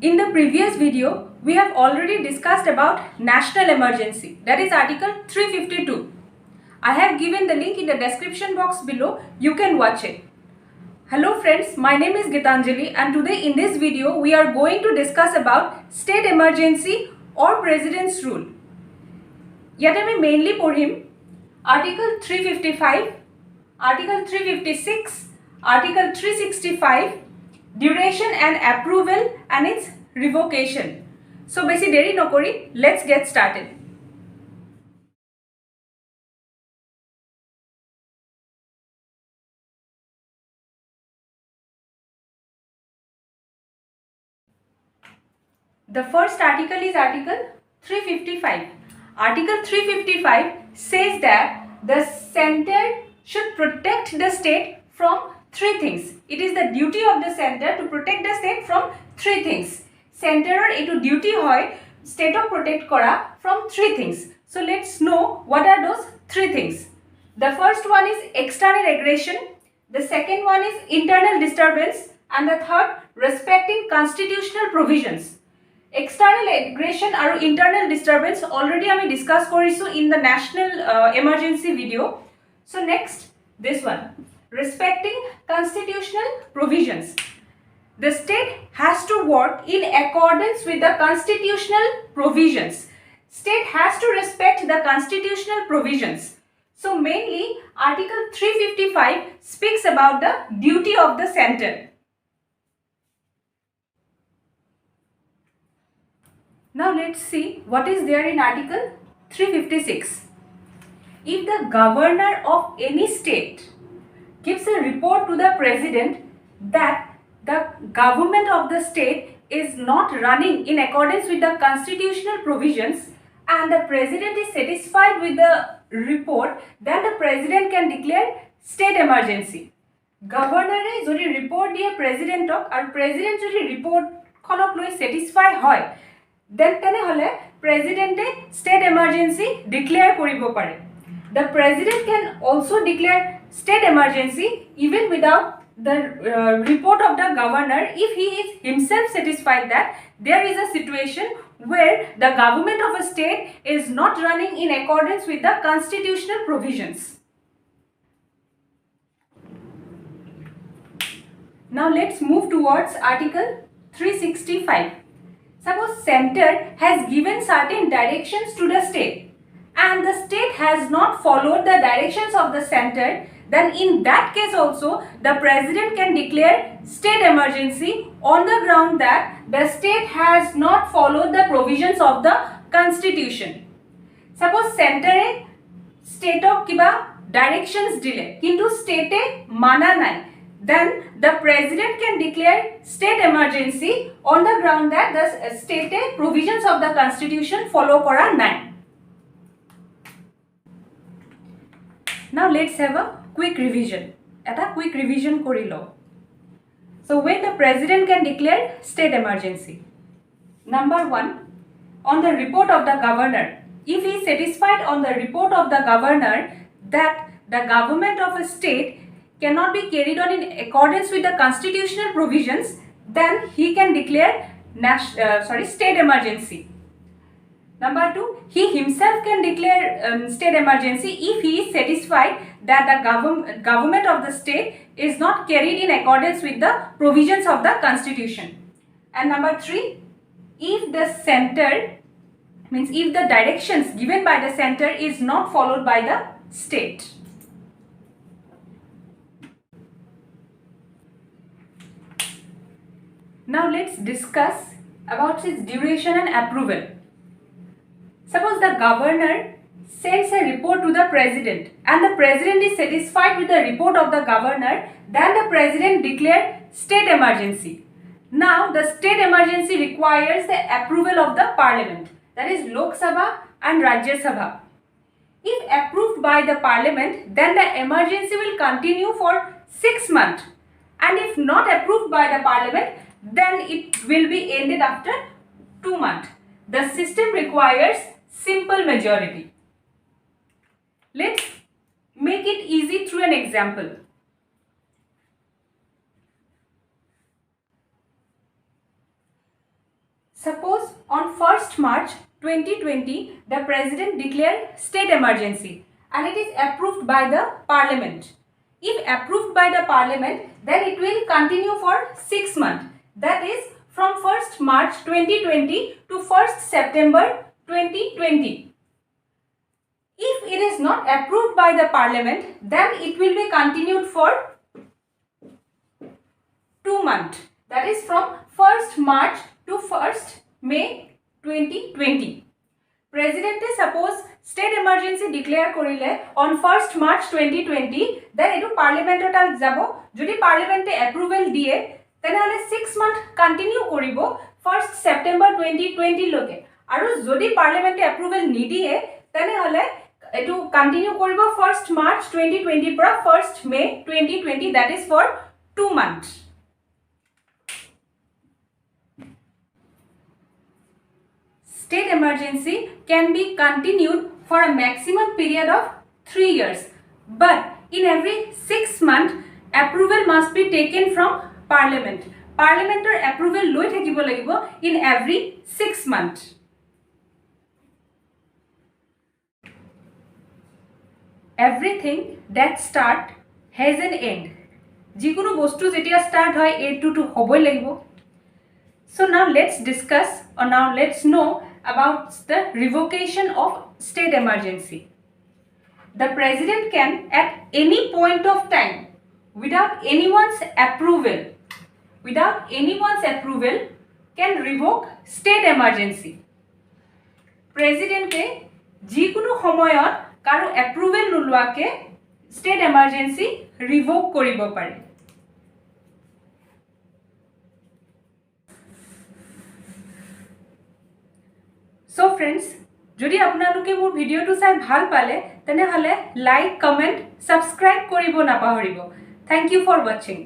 In the previous video, we have already discussed about national emergency, that is Article 352. I have given the link in the description box below. You can watch it. Hello friends, my name is Gitanjali and today in this video we are going to discuss about state emergency or president's rule. Yet I mainly purhim Article 355, Article 356, Article 365, duration and approval and its revocation. So basi deri nokori, let's get started. The first article is Article 355. Article 355 says that the center should protect the state from three things. It is the duty of the center to protect the state from three things. Center etu duty hoy state of protect kora from three things. So let's know what are those three things. The first one is external aggression. The second one is internal disturbance. And the third, respecting constitutional provisions. External aggression or internal disturbance already I discuss korisu in the national emergency video. So next, this one, respecting constitutional provisions. The state has to work in accordance with the constitutional provisions. State has to respect the constitutional provisions. So mainly Article 355 speaks about the duty of the center. Now let's see what is there in Article 356. If the governor of any state gives a report to the president that the government of the state is not running in accordance with the constitutional provisions and the president is satisfied with the report, then the president can declare state emergency. Governor jodi report diye president or president jodi report khonok loi satisfy hoy, then tenehole president state emergency declare koribo pare. The president can also declare state emergency even without the report of the governor if he is himself satisfied that there is a situation where the government of a state is not running in accordance with the constitutional provisions. Now let's move towards Article 365. Suppose center has given certain directions to the state and the state has not followed the directions of the center, then in that case also the president can declare state emergency on the ground that the state has not followed the provisions of the constitution. Suppose center state of kiba directions dile kintu state mana nai, then the president can declare state emergency on the ground that the state provisions of the constitution follow kora nai. Now let's have a quick revision. Eta quick revision korilo. So when the president can declare state emergency. Number 1, on the report of the governor. If he is satisfied on the report of the governor that the government of a state cannot be carried on in accordance with the constitutional provisions, then he can declare state emergency. Number 2, he himself can declare state emergency if he is satisfied that the government of the state is not carried in accordance with the provisions of the constitution. And number 3, if the center, means if the directions given by the center is not followed by the state. Now let's discuss about its duration and approval. Suppose the governor sends a report to the president and the president is satisfied with the report of the governor, then the president declares state emergency. Now the state emergency requires the approval of the parliament, that is Lok Sabha and Rajya Sabha. If approved by the parliament, then the emergency will continue for 6 months, and if not approved by the parliament, then it will be ended after 2 months. The system requires simple majority. Let's make it easy through an example. Suppose on 1st March 2020 the president declared state emergency and it is approved by the parliament. If approved by the parliament, then it will continue for 6 months. That is from 1st March 2020 to 1st September 2020. If it is not approved by the parliament, then it will be continued for 2 months. That is from 1st March to 1st May 2020. President suppose state emergency declare korile on 1st March 2020, then etu parliament tal jabo. Jodi parliament approval diye, then hale 6 month continue koribo 1st September 2020 loke. Aru jodi parliament approval nidiye, then hale etu continue koribo 1st March 2020 pura 1st May 2020, that is for 2 months. State emergency can be continued for a maximum period of 3 years, but in every 6 months approval must be taken from parliament. Parliamentar approval loi thakibo lagibo in every 6 months. Everything that start has an end. Jikono bostu jetia start hoy end to hoboi lagibo. So now let's discuss, or now let's know about the revocation of state emergency. The president can at any point of time, without anyone's approval, can revoke state emergency. President jikono homoyot karo approval nuluake state emergency revoke koribo pare. So friends, যদি আপোনালোকে মোৰ ভিডিওটো চাই ভাল পালে তেনে হলে like, comment, subscribe কৰিব নাপাহৰিব। Thank you for watching.